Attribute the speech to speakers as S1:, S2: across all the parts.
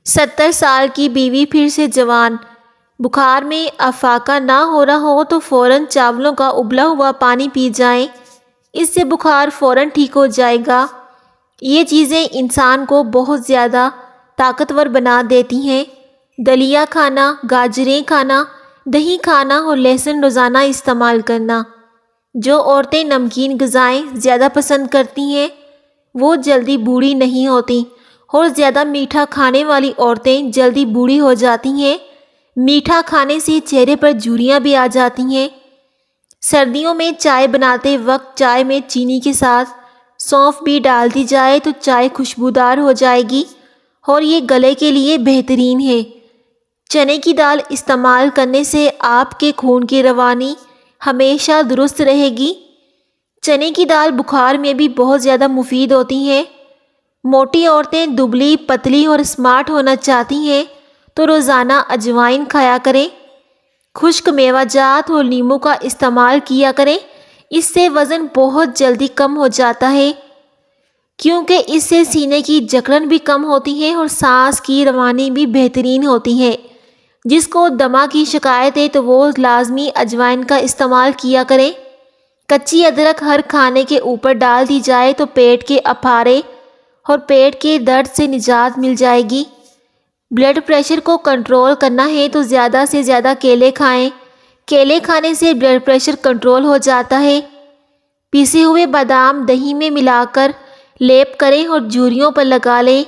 S1: 70 سال کی بیوی پھر سے جوان۔ بخار میں افاقہ نہ ہو رہا ہو تو فوراً چاولوں کا ابلا ہوا پانی پی جائیں، اس سے بخار فوراً ٹھیک ہو جائے گا۔ یہ چیزیں انسان کو بہت زیادہ طاقتور بنا دیتی ہیں۔ دلیا کھانا، گاجریں کھانا، دہی کھانا اور لہسن روزانہ استعمال کرنا۔ جو عورتیں نمکین غذائیں زیادہ پسند کرتی ہیں وہ جلدی بوڑھی نہیں ہوتی، اور زیادہ میٹھا کھانے والی عورتیں جلدی بوڑھی ہو جاتی ہیں۔ میٹھا کھانے سے چہرے پر جھریاں بھی آ جاتی ہیں۔ سردیوں میں چائے بناتے وقت چائے میں چینی کے ساتھ سونف بھی ڈال دی جائے تو چائے خوشبودار ہو جائے گی اور یہ گلے کے لیے بہترین ہے۔ چنے کی دال استعمال کرنے سے آپ کے خون کی روانی ہمیشہ درست رہے گی۔ چنے کی دال بخار میں بھی بہت زیادہ مفید ہوتی ہیں۔ موٹی عورتیں دبلی پتلی اور اسمارٹ ہونا چاہتی ہیں تو روزانہ اجوائن کھایا کریں۔ خشک میوہ جات اور لیموں کا استعمال کیا کریں، اس سے وزن بہت جلدی کم ہو جاتا ہے، کیونکہ اس سے سینے کی جکڑن بھی کم ہوتی ہے اور سانس کی روانی بھی بہترین ہوتی ہے۔ جس کو دمہ کی شکایت ہے تو وہ لازمی اجوائن کا استعمال کیا کریں۔ کچی ادرک ہر کھانے کے اوپر ڈال دی جائے تو پیٹ کے اپھارے اور پیٹ کے درد سے نجات مل جائے گی۔ بلڈ پریشر کو کنٹرول کرنا ہے تو زیادہ سے زیادہ کیلے کھائیں۔ کیلے کھانے سے بلڈ پریشر کنٹرول ہو جاتا ہے۔ پیسے ہوئے بادام دہی میں ملا کر لیپ کریں اور جھریوں پر لگا لیں۔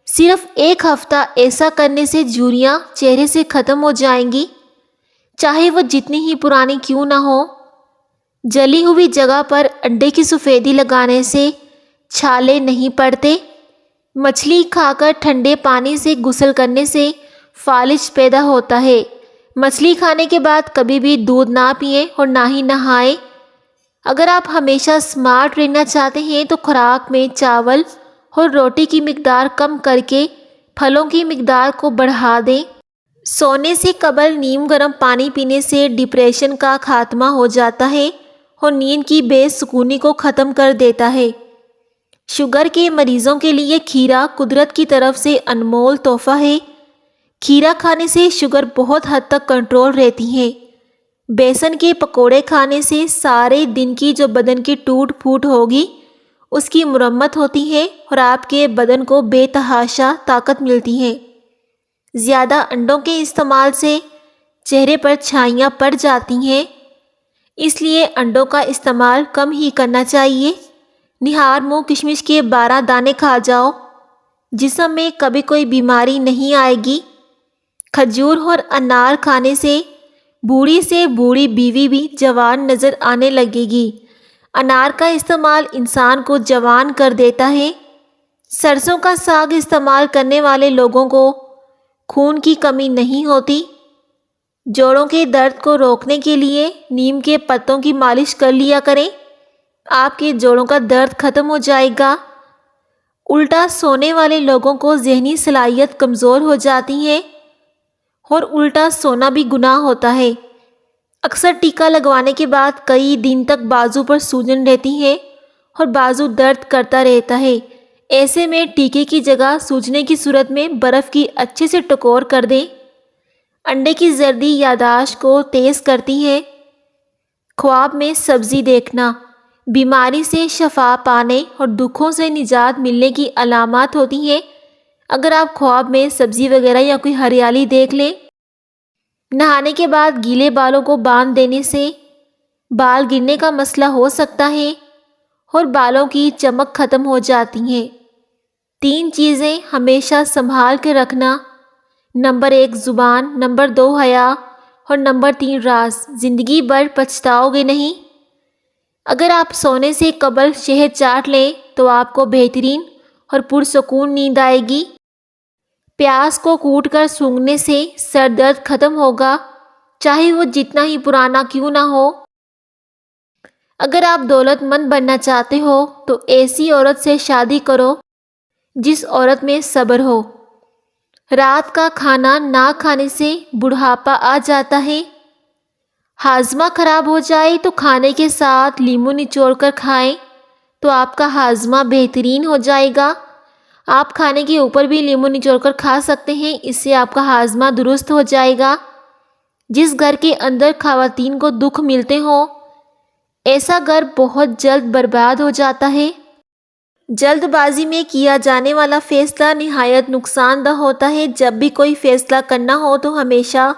S1: صرف 1 ہفتہ ایسا کرنے سے جھریاں چہرے سے ختم ہو جائیں گی، چاہے وہ جتنی ہی پرانی کیوں نہ ہو۔ جلی ہوئی جگہ پر انڈے کی سفیدی لگانے سے چھالے نہیں پڑتے۔ مچھلی کھا کر ٹھنڈے پانی سے غسل کرنے سے فالج پیدا ہوتا ہے۔ مچھلی کھانے کے بعد کبھی بھی دودھ نہ پئیں اور نہ ہی نہائیں۔ اگر آپ ہمیشہ سمارٹ رہنا چاہتے ہیں تو خوراک میں چاول اور روٹی کی مقدار کم کر کے پھلوں کی مقدار کو بڑھا دیں۔ سونے سے قبل نیم گرم پانی پینے سے ڈپریشن کا خاتمہ ہو جاتا ہے اور نیند کی بے سکونی کو ختم کر دیتا ہے۔ شوگر کے مریضوں کے لیے کھیرا قدرت کی طرف سے انمول تحفہ ہے۔ کھیرا کھانے سے شوگر بہت حد تک کنٹرول رہتی ہے۔ بیسن کے پکوڑے کھانے سے سارے دن کی جو بدن کی ٹوٹ پھوٹ ہوگی اس کی مرمت ہوتی ہے اور آپ کے بدن کو بے تحاشا طاقت ملتی ہے۔ زیادہ انڈوں کے استعمال سے چہرے پر چھائیاں پڑ جاتی ہیں، اس لیے انڈوں کا استعمال کم ہی کرنا چاہیے۔ نہار منہ کشمش کے 12 دانے کھا جاؤ، جسم میں کبھی کوئی بیماری نہیں آئے گی۔ کھجور اور انار کھانے سے بوڑھی بیوی بھی جوان نظر آنے لگے گی۔ انار کا استعمال انسان کو جوان کر دیتا ہے۔ سرسوں کا ساگ استعمال کرنے والے لوگوں کو خون کی کمی نہیں ہوتی۔ جوڑوں کے درد کو روکنے کے لیے نیم کے پتوں کی مالش کر لیا کریں، آپ کے جوڑوں کا درد ختم ہو جائے گا۔ الٹا سونے والے لوگوں کو ذہنی صلاحیت کمزور ہو جاتی ہے اور الٹا سونا بھی گناہ ہوتا ہے۔ اکثر ٹیکا لگوانے کے بعد کئی دن تک بازو پر سوجن رہتی ہے اور بازو درد کرتا رہتا ہے۔ ایسے میں ٹیکے کی جگہ سوجنے کی صورت میں برف کی اچھے سے ٹکور کر دیں۔ انڈے کی زردی یادداشت کو تیز کرتی ہے۔ خواب میں سبزی دیکھنا بیماری سے شفا پانے اور دکھوں سے نجات ملنے کی علامات ہوتی ہیں۔ اگر آپ خواب میں سبزی وغیرہ یا کوئی ہریالی دیکھ لیں، نہانے کے بعد گیلے بالوں کو باندھ دینے سے بال گرنے کا مسئلہ ہو سکتا ہے اور بالوں کی چمک ختم ہو جاتی ہے۔ 3 چیزیں ہمیشہ سنبھال کے رکھنا: نمبر 1 زبان، نمبر 2 حیا اور نمبر 3 راز۔ زندگی بھر پچھتاؤ گے نہیں۔ اگر آپ سونے سے قبل شہد چاٹ لیں تو آپ کو بہترین اور پرسکون نیند آئے گی۔ پیاز کو کوٹ کر سونگھنے سے سر درد ختم ہوگا، چاہے وہ جتنا ہی پرانا کیوں نہ ہو۔ اگر آپ دولت مند بننا چاہتے ہو تو ایسی عورت سے شادی کرو جس عورت میں صبر ہو۔ رات کا کھانا نہ کھانے سے بڑھاپا آ جاتا ہے۔ ہاضمہ خراب ہو جائے تو کھانے کے ساتھ لیموں نچوڑ کر کھائیں تو آپ کا ہاضمہ بہترین ہو جائے گا۔ آپ کھانے کے اوپر بھی لیمو نچوڑ کر کھا سکتے ہیں، اس سے آپ کا ہاضمہ درست ہو جائے گا۔ جس گھر کے اندر خواتین کو دکھ ملتے ہوں، ایسا گھر بہت جلد برباد ہو جاتا ہے۔ جلد بازی میں کیا جانے والا فیصلہ نہایت نقصان دہ ہوتا ہے۔ جب بھی کوئی فیصلہ کرنا ہو تو ہمیشہ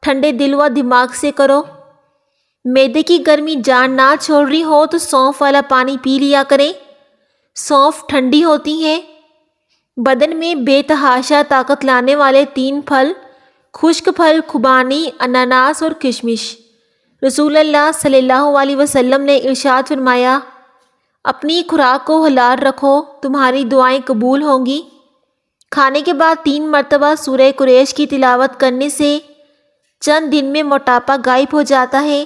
S1: ٹھنڈے دل و دماغ سے کرو۔ معدے کی گرمی جان نہ چھوڑ رہی ہو تو سونف والا پانی پی لیا کریں۔ سونف ٹھنڈی ہوتی ہے۔ بدن میں بے تحاشا طاقت لانے والے 3 پھل، خشک پھل خوبانی، اناناس اور کشمش۔ رسول اللہ صلی اللہ علیہ وسلم نے ارشاد فرمایا، اپنی خوراک کو حلال رکھو، تمہاری دعائیں قبول ہوں گی۔ کھانے کے بعد 3 مرتبہ سورہ قریش کی تلاوت کرنے سے چند دن میں موٹاپا غائب ہو جاتا ہے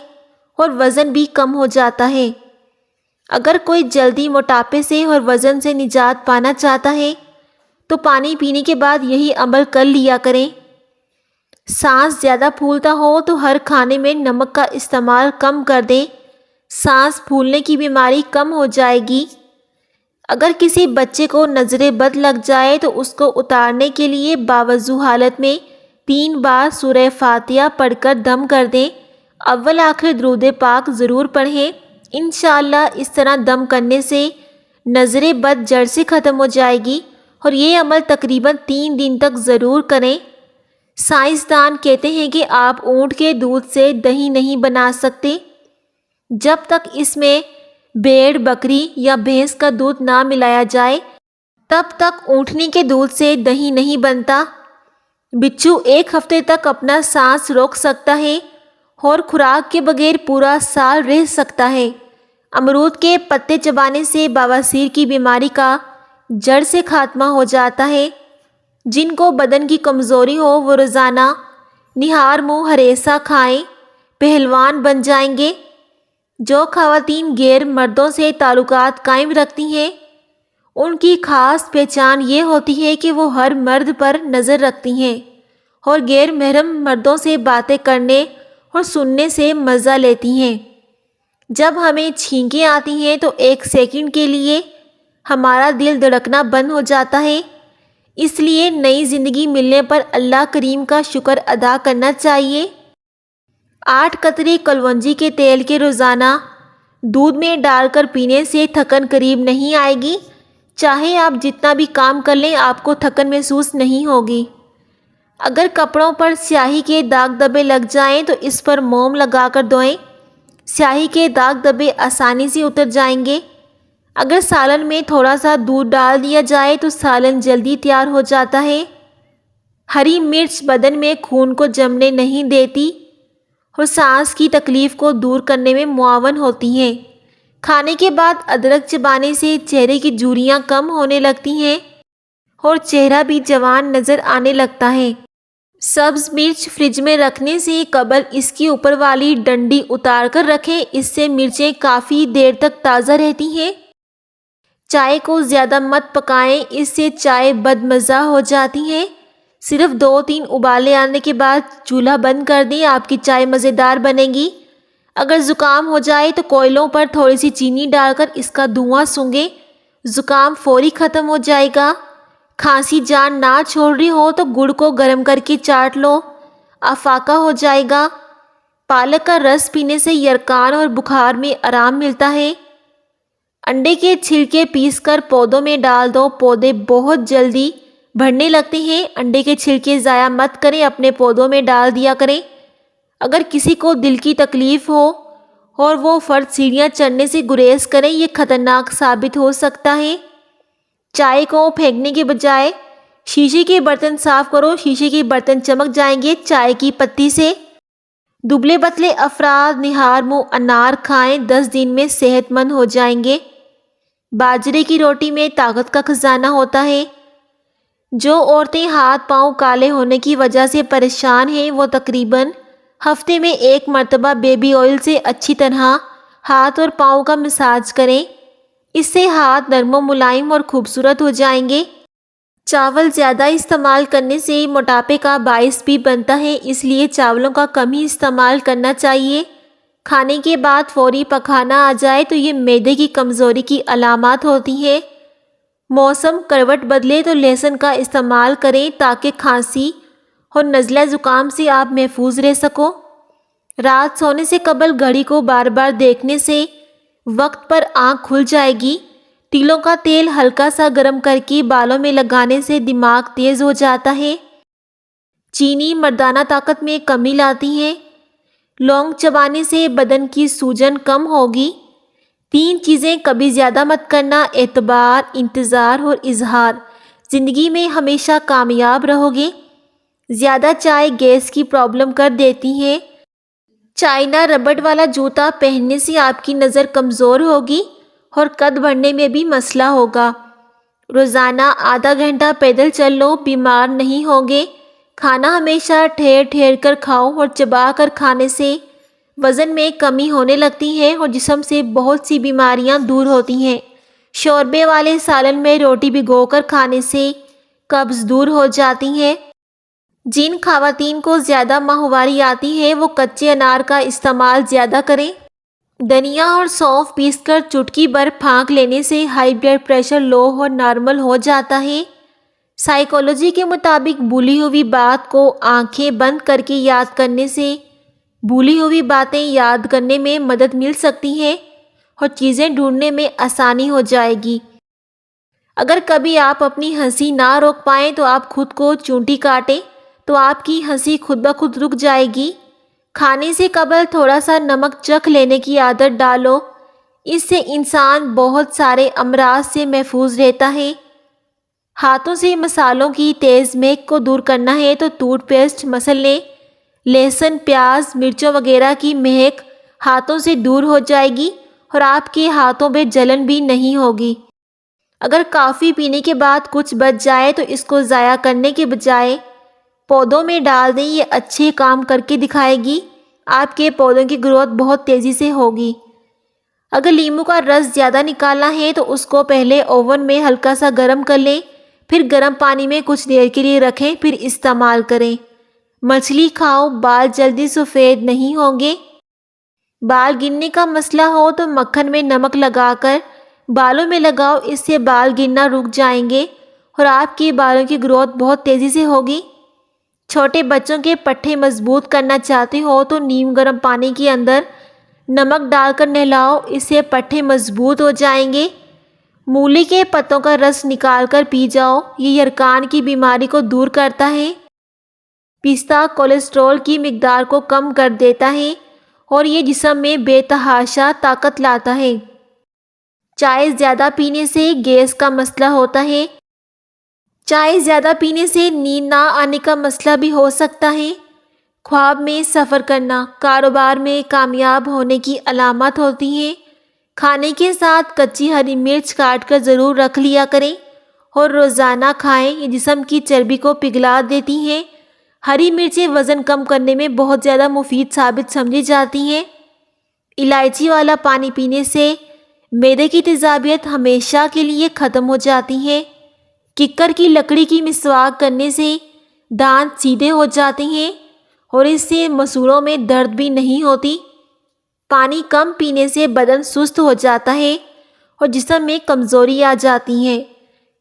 S1: اور وزن بھی کم ہو جاتا ہے۔ اگر کوئی جلدی موٹاپے سے اور وزن سے نجات پانا چاہتا ہے تو پانی پینے کے بعد یہی عمل کر لیا کریں۔ سانس زیادہ پھولتا ہو تو ہر کھانے میں نمک کا استعمال کم کر دیں، سانس پھولنے کی بیماری کم ہو جائے گی۔ اگر کسی بچے کو نظر بد لگ جائے تو اس کو اتارنے کے لیے باوضو حالت میں 3 بار سورہ فاتحہ پڑھ کر دم کر دیں۔ اول آخر درود پاک ضرور پڑھیں۔ انشاءاللہ اس طرح دم کرنے سے نظر بد جڑ سے ختم ہو جائے گی، اور یہ عمل تقریباً 3 دن تک ضرور کریں۔ سائنسدان کہتے ہیں کہ آپ اونٹ کے دودھ سے دہی نہیں بنا سکتے جب تک اس میں بھیڑ، بکری یا بھینس کا دودھ نہ ملایا جائے، تب تک اونٹنی کے دودھ سے دہی نہیں بنتا۔ بچھو 1 ہفتے تک اپنا سانس روک سکتا ہے اور خوراک کے بغیر پورا سال رہ سکتا ہے۔ امرود کے پتے چبانے سے بواسیر کی بیماری کا جڑ سے خاتمہ ہو جاتا ہے۔ جن کو بدن کی کمزوری ہو وہ روزانہ نہار منہ ہریسہ کھائیں، پہلوان بن جائیں گے۔ جو خواتین غیر مردوں سے تعلقات قائم رکھتی ہیں، ان کی خاص پہچان یہ ہوتی ہے کہ وہ ہر مرد پر نظر رکھتی ہیں اور غیر محرم مردوں سے باتیں کرنے اور سننے سے مزہ لیتی ہیں۔ جب ہمیں چھینکیں آتی ہیں تو 1 سیکنڈ کے لیے ہمارا دل دھڑکنا بند ہو جاتا ہے۔ اس لیے نئی زندگی ملنے پر اللہ کریم کا شکر ادا کرنا چاہیے۔ 8 قطرے کلونجی کے تیل کے روزانہ دودھ میں ڈال کر پینے سے تھکن قریب نہیں آئے گی۔ چاہے آپ جتنا بھی کام کر لیں، آپ کو تھکن محسوس نہیں ہوگی۔ اگر کپڑوں پر سیاہی کے داغ دھبے لگ جائیں تو اس پر موم لگا کر دھوئیں، سیاہی کے داغ دھبے آسانی سے اتر جائیں گے۔ اگر سالن میں تھوڑا سا دودھ ڈال دیا جائے تو سالن جلدی تیار ہو جاتا ہے۔ ہری مرچ بدن میں خون کو جمنے نہیں دیتی اور سانس کی تکلیف کو دور کرنے میں معاون ہوتی ہیں۔ کھانے کے بعد ادرک چبانے سے چہرے کی جھریاں کم ہونے لگتی ہیں اور چہرہ بھی جوان نظر آنے لگتا ہے۔ سبز مرچ فریج میں رکھنے سے قبل اس کی اوپر والی ڈنڈی اتار کر رکھیں، اس سے مرچیں کافی دیر تک تازہ رہتی ہیں۔ چائے کو زیادہ مت پکائیں، اس سے چائے بد مزہ ہو جاتی ہے۔ صرف 2-3 ابالے آنے کے بعد چولہا بند کر دیں، آپ کی چائے مزیدار بنے گی۔ اگر زکام ہو جائے تو کوئلوں پر تھوڑی سی چینی ڈال کر اس کا دھواں سونگھیں، زکام فوری ختم ہو جائے گا۔ کھانسی جان نہ چھوڑ رہی ہو تو گڑ کو گرم کر کے چاٹ لو، افاقہ ہو جائے گا۔ پالک کا رس پینے سے یرقان اور بخار میں آرام ملتا ہے۔ انڈے کے چھلکے پیس کر پودوں میں ڈال دو، پودے بہت جلدی بڑھنے لگتے ہیں۔ انڈے کے چھلکے ضائع مت کریں، اپنے پودوں میں ڈال دیا کریں۔ اگر کسی کو دل کی تکلیف ہو اور وہ فرد سیڑھیاں چڑھنے سے گریز کریں، یہ خطرناک ثابت ہو سکتا ہے۔ چائے کو پھینکنے کے بجائے شیشے کے برتن صاف کرو، شیشے کے برتن چمک جائیں گے چائے کی پتی سے۔ دبلے پتلے افراد نہار منہ انار کھائیں، 10 دن میں صحت مند ہو جائیں گے۔ باجرے کی روٹی میں طاقت کا خزانہ ہوتا ہے۔ جو عورتیں ہاتھ پاؤں کالے ہونے کی وجہ سے پریشان ہیں، وہ تقریباً ہفتے میں 1 مرتبہ بیبی آئل سے اچھی طرح ہاتھ اور پاؤں کا مساج کریں، اس سے ہاتھ نرم و ملائم اور خوبصورت ہو جائیں گے۔ چاول زیادہ استعمال کرنے سے موٹاپے کا باعث بھی بنتا ہے، اس لیے چاولوں کا کم ہی استعمال کرنا چاہیے۔ کھانے کے بعد فوری پکھانا آ جائے تو یہ معدے کی کمزوری کی علامات ہوتی ہیں۔ موسم کروٹ بدلے تو لہسن کا استعمال کریں تاکہ کھانسی اور نزلہ زکام سے آپ محفوظ رہ سکو۔ رات سونے سے قبل گھڑی کو بار بار دیکھنے سے وقت پر آنکھ کھل جائے گی۔ تیلوں کا تیل ہلکا سا گرم کر کے بالوں میں لگانے سے دماغ تیز ہو جاتا ہے۔ چینی مردانہ طاقت میں کمی لاتی ہے۔ لونگ چبانے سے بدن کی سوجن کم ہوگی۔ 3 چیزیں کبھی زیادہ مت کرنا: اعتبار، انتظار اور اظہار۔ زندگی میں ہمیشہ کامیاب رہو گے۔ زیادہ چائے گیس کی پرابلم کر دیتی ہے۔ چائنا ربڑ والا جوتا پہننے سے آپ کی نظر کمزور ہوگی اور قد بڑھنے میں بھی مسئلہ ہوگا۔ روزانہ آدھا گھنٹہ پیدل چل لو، بیمار نہیں ہوگے۔ کھانا ہمیشہ ٹھہر ٹھہر کر کھاؤ اور چبا کر کھانے سے وزن میں کمی ہونے لگتی ہے اور جسم سے بہت سی بیماریاں دور ہوتی ہیں۔ شوربے والے سالن میں روٹی بھگو کر کھانے سے قبض دور ہو جاتی ہے۔ جن خواتین کو زیادہ ماہواری آتی ہے وہ کچے انار کا استعمال زیادہ کریں۔ دھنیا اور سونف پیس کر چٹکی بھر پھانک لینے سے ہائی بلڈ پریشر لو اور نارمل ہو جاتا ہے۔ سائیکالوجی کے مطابق بھولی ہوئی بات کو آنکھیں بند کر کے یاد کرنے سے بھولی ہوئی باتیں یاد کرنے میں مدد مل سکتی ہے اور چیزیں ڈھونڈنے میں آسانی ہو جائے گی۔ اگر کبھی آپ اپنی ہنسی نہ روک پائیں تو آپ خود کو چونٹی کاٹیں تو آپ کی ہنسی خود بخود رک جائے گی۔ کھانے سے قبل تھوڑا سا نمک چکھ لینے کی عادت ڈالو، اس سے انسان بہت سارے امراض سے محفوظ رہتا ہے۔ ہاتھوں سے مسالوں کی تیز مہک کو دور کرنا ہے تو ٹوتھ پیسٹ مسل لیں۔ لہسن، پیاز، مرچوں وغیرہ کی مہک ہاتھوں سے دور ہو جائے گی اور آپ کے ہاتھوں میں جلن بھی نہیں ہوگی۔ اگر کافی پینے کے بعد کچھ بچ جائے تو اس کو ضائع کرنے کے بجائے پودوں میں ڈال دیں، یہ اچھے کام کر کے دکھائے گی۔ آپ کے پودوں کی گروتھ بہت تیزی سے ہوگی۔ اگر لیموں کا رس زیادہ نکالنا ہے تو اس کو پہلے اوون میں ہلکا سا گرم کر لیں، پھر گرم پانی میں کچھ دیر کے لیے رکھیں، پھر استعمال کریں۔ مچھلی کھاؤ، بال جلدی سفید نہیں ہوں گے۔ بال گرنے کا مسئلہ ہو تو مکھن میں نمک لگا کر بالوں میں لگاؤ، اس سے بال گرنا رک جائیں گے اور آپ کے بالوں کی گروتھ بہت تیزی سے ہوگی۔ چھوٹے بچوں کے پٹھے مضبوط کرنا چاہتے ہو تو نیم گرم پانی کے اندر نمک ڈال کر نہلاؤ، اس سے پٹھے مضبوط ہو جائیں گے۔ مولی کے پتوں کا رس نکال کر پی جاؤ، یہ یرقان کی بیماری کو دور کرتا ہے۔ پستہ کولیسٹرول کی مقدار کو کم کر دیتا ہے اور یہ جسم میں بے تحاشا طاقت لاتا ہے۔ چائے زیادہ پینے سے گیس کا مسئلہ ہوتا ہے۔ چائے زیادہ پینے سے نیند نہ آنے کا مسئلہ بھی ہو سکتا ہے۔ خواب میں سفر کرنا کاروبار میں کامیاب ہونے کی علامت ہوتی ہے۔ کھانے کے ساتھ کچی ہری مرچ کاٹ کر ضرور رکھ لیا کریں اور روزانہ کھائیں، یہ جسم کی چربی کو پگھلا دیتی ہیں۔ ہری مرچیں وزن کم کرنے میں بہت زیادہ مفید ثابت سمجھی جاتی ہیں۔ الائچی والا پانی پینے سے معدے کی تیزابیت ہمیشہ کے لیے ختم ہو جاتی ہے۔ ککر کی لکڑی کی مسواک کرنے سے دانت سیدھے ہو جاتے ہیں اور اس سے مسوڑوں میں درد بھی نہیں ہوتی۔ پانی کم پینے سے بدن سست ہو جاتا ہے اور جسم میں کمزوری آ جاتی ہے۔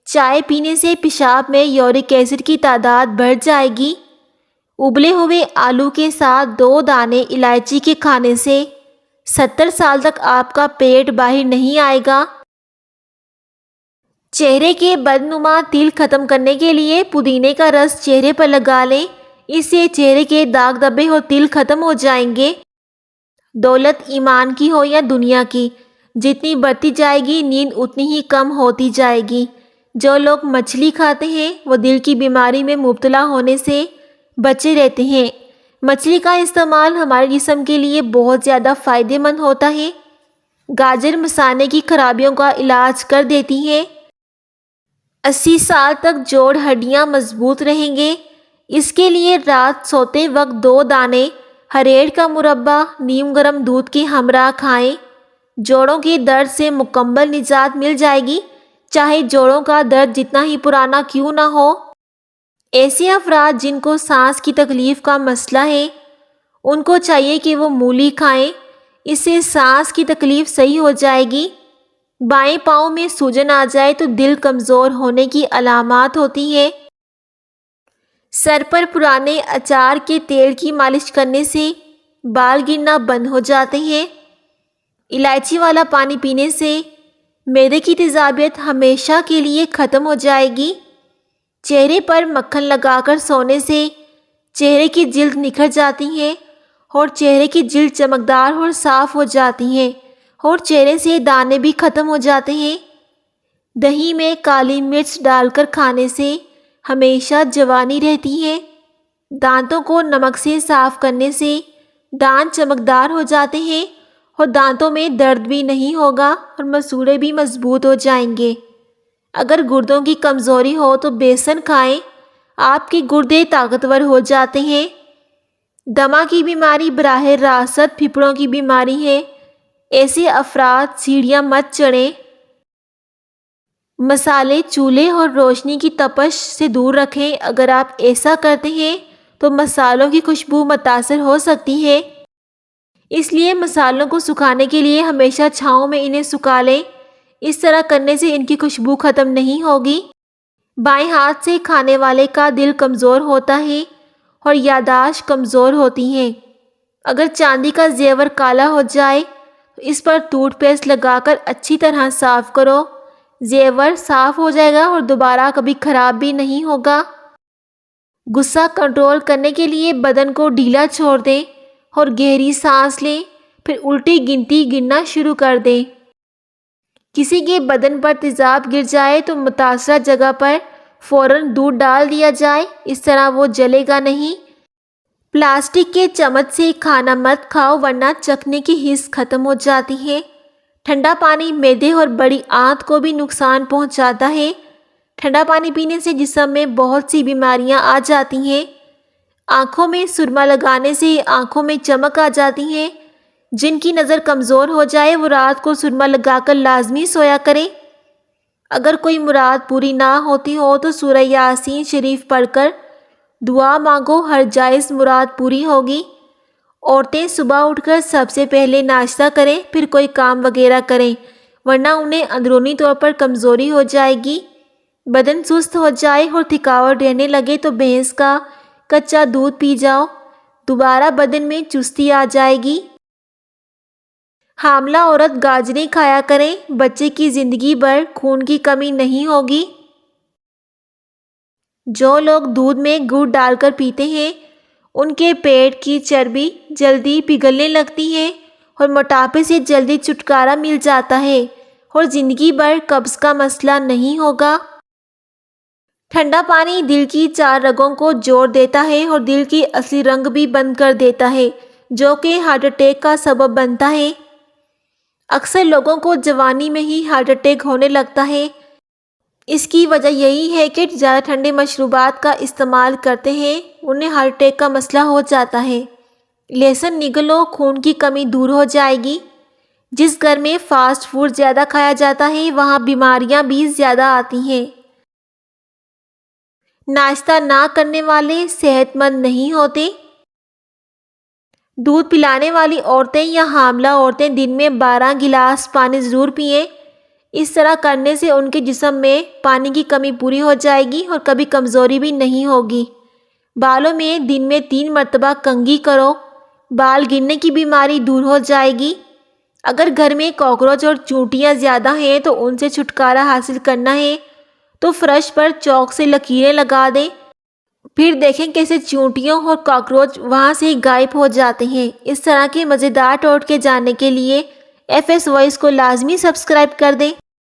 S1: چائے پینے سے پیشاب میں یورک ایسڈ کی تعداد بڑھ جائے گی۔ ابلے ہوئے آلو کے ساتھ 2 دانے الائچی کے کھانے سے 70 سال تک آپ کا پیٹ باہر نہیں آئے گا۔ چہرے کے بدنما تل ختم کرنے کے لیے پودینے کا رس چہرے پر لگا لیں، اس سے چہرے کے داغ دھبے اور تل ختم ہو جائیں گے۔ دولت ایمان کی ہو یا دنیا کی، جتنی بڑھتی جائے گی نیند اتنی ہی کم ہوتی جائے گی۔ جو لوگ مچھلی کھاتے ہیں وہ دل کی بیماری میں مبتلا ہونے سے بچے رہتے ہیں۔ مچھلی کا استعمال ہمارے جسم کے لیے بہت زیادہ فائدہ مند ہوتا ہے۔ گاجر مثانے کی خرابیوں کا علاج کر دیتی ہے۔ 80 سال تک جوڑ ہڈیاں مضبوط رہیں گے۔ اس کے لیے رات سوتے وقت 2 دانے ہریڑ کا مربع نیم گرم دودھ کے ہمراہ کھائیں۔ جوڑوں کے درد سے مکمل نجات مل جائے گی، چاہے جوڑوں کا درد جتنا ہی پرانا کیوں نہ ہو۔ ایسے افراد جن کو سانس کی تکلیف کا مسئلہ ہے ان کو چاہیے کہ وہ مولی کھائیں، اس سے سانس کی تکلیف صحیح ہو جائے گی۔ بائیں پاؤں میں سوجن آ جائے تو دل کمزور ہونے کی علامات ہوتی ہے۔ سر پر پرانے اچار کے تیل کی مالش کرنے سے بال گرنا بند ہو جاتے ہیں۔ الائچی والا پانی پینے سے معدے کی تیزابیت ہمیشہ کے لیے ختم ہو جائے گی۔ چہرے پر مکھن لگا کر سونے سے چہرے کی جلد نکھر جاتی ہے اور چہرے کی جلد چمکدار اور صاف ہو جاتی ہے اور چہرے سے دانے بھی ختم ہو جاتے ہیں۔ دہی میں کالی مرچ ڈال کر کھانے سے ہمیشہ جوانی رہتی ہے۔ دانتوں کو نمک سے صاف کرنے سے دانت چمکدار ہو جاتے ہیں اور دانتوں میں درد بھی نہیں ہوگا اور مسوڑے بھی مضبوط ہو جائیں گے۔ اگر گردوں کی کمزوری ہو تو بیسن کھائیں، آپ کے گردے طاقتور ہو جاتے ہیں۔ دمہ کی بیماری براہ راست پھیپھڑوں کی بیماری ہے، ایسے افراد سیڑھیاں مت چڑھیں۔ مسالے چولہے اور روشنی کی تپش سے دور رکھیں۔ اگر آپ ایسا کرتے ہیں تو مسالوں کی خوشبو متاثر ہو سکتی ہے، اس لیے مسالوں کو سکھانے کے لیے ہمیشہ چھاؤں میں انہیں سکھا لیں۔ اس طرح کرنے سے ان کی خوشبو ختم نہیں ہوگی۔ بائیں ہاتھ سے کھانے والے کا دل کمزور ہوتا ہے اور یادداشت کمزور ہوتی ہے۔ اگر چاندی کا زیور کالا ہو جائے تو اس پر ٹوتھ پیسٹ لگا کر اچھی طرح صاف کرو، زیور صاف ہو جائے گا اور دوبارہ کبھی خراب بھی نہیں ہوگا۔ غصہ کنٹرول کرنے کے لیے بدن کو ڈھیلا چھوڑ دیں اور گہری سانس لیں، پھر الٹی گنتی گننا شروع کر دیں۔ کسی کے بدن پر تیزاب گر جائے تو متاثرہ جگہ پر فوراً دودھ ڈال دیا جائے، اس طرح وہ جلے گا نہیں۔ پلاسٹک کے چمچ سے کھانا مت کھاؤ ورنہ چکھنے کی حس ختم ہو جاتی ہے۔ ٹھنڈا پانی معدے اور بڑی آنت کو بھی نقصان پہنچاتا ہے۔ ٹھنڈا پانی پینے سے جسم میں بہت سی بیماریاں آ جاتی ہیں۔ آنکھوں میں سرما لگانے سے آنکھوں میں چمک آ جاتی ہے۔ جن کی نظر کمزور ہو جائے وہ رات کو سرما لگا کر لازمی سویا کریں۔ اگر کوئی مراد پوری نہ ہوتی ہو تو سورہ یاسین شریف پڑھ کر دعا مانگو، ہر جائز مراد پوری ہوگی۔ عورتیں صبح اٹھ کر سب سے پہلے ناشتہ کریں، پھر کوئی کام وغیرہ کریں، ورنہ انہیں اندرونی طور پر کمزوری ہو جائے گی۔ بدن سست ہو جائے اور تھکاوٹ رہنے لگے تو بھینس کا کچا دودھ پی جاؤ، دوبارہ بدن میں چستی آ جائے گی۔ حاملہ عورت گاجریں کھایا کریں، بچے کی زندگی بھر خون کی کمی نہیں ہوگی۔ جو لوگ دودھ میں گڑ ڈال کر پیتے ہیں ان کے پیٹ کی چربی جلدی پگھلنے لگتی ہے اور موٹاپے سے جلدی چھٹکارا مل جاتا ہے اور زندگی بھر قبض کا مسئلہ نہیں ہوگا۔ ٹھنڈا پانی دل کی 4 رگوں کو جوڑ دیتا ہے اور دل کی اصلی رگ بھی بند کر دیتا ہے، جو کہ ہارٹ اٹیک کا سبب بنتا ہے۔ اکثر لوگوں کو جوانی میں ہی ہارٹ اٹیک ہونے لگتا ہے۔ اس کی وجہ یہی ہے کہ زیادہ ٹھنڈے مشروبات کا استعمال کرتے ہیں، انہیں ہارٹ اٹیک کا مسئلہ ہو جاتا ہے۔ لہسن نگلو، خون کی کمی دور ہو جائے گی۔ جس گھر میں فاسٹ فوڈ زیادہ کھایا جاتا ہے وہاں بیماریاں بھی زیادہ آتی ہیں۔ ناشتہ نہ کرنے والے صحت مند نہیں ہوتے۔ دودھ پلانے والی عورتیں یا حاملہ عورتیں دن میں 12 گلاس پانی ضرور پئیں۔ اس طرح کرنے سے ان کے جسم میں پانی کی کمی پوری ہو جائے گی اور کبھی کمزوری بھی نہیں ہوگی۔ بالوں میں دن میں 3 مرتبہ کنگھی کرو، بال گرنے کی بیماری دور ہو جائے گی۔ اگر گھر میں کاکروچ اور چونٹیاں زیادہ ہیں تو ان سے چھٹکارا حاصل کرنا ہے تو فرش پر چاک سے لکیریں لگا دیں، پھر دیکھیں کیسے چونٹیوں اور کاکروچ وہاں سے غائب ہو جاتے ہیں۔ اس طرح کے مزیدار ٹوٹکے جاننے کے لیے FS وائس کو لازمی سبسکرائب کر دیں۔